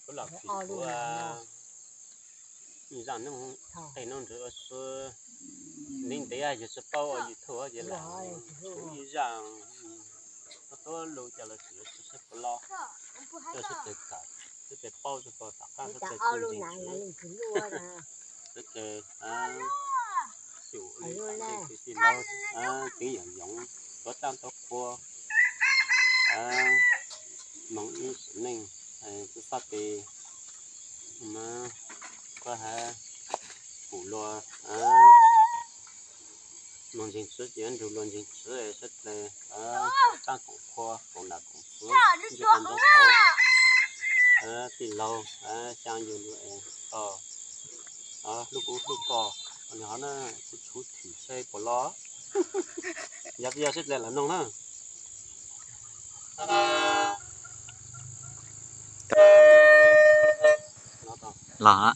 có lọc thịt của như rằng nó thấy nó rửa sữa nên thế ai just bao ai thua vậy là chú ý rằng nó có lâu cho là sữa sẽ có lo cho sẽ tự cả sẽ tự bao cho có tất cả sẽ tự cung trình sẽ tự chịu thì lo tiếngอย่างgiống có tam tóc qua mong ý sự nên cứ phát đi mà có thể phụ lo mong chính sự diễn đủ luôn chính sự rất là tăng cũng khoa cũng là cũng xuống cho ăn đó thì lâu trang nhiều nữa lúc cò nhỏ nó chú thủy xây của nó giờ rất là nông đó lọ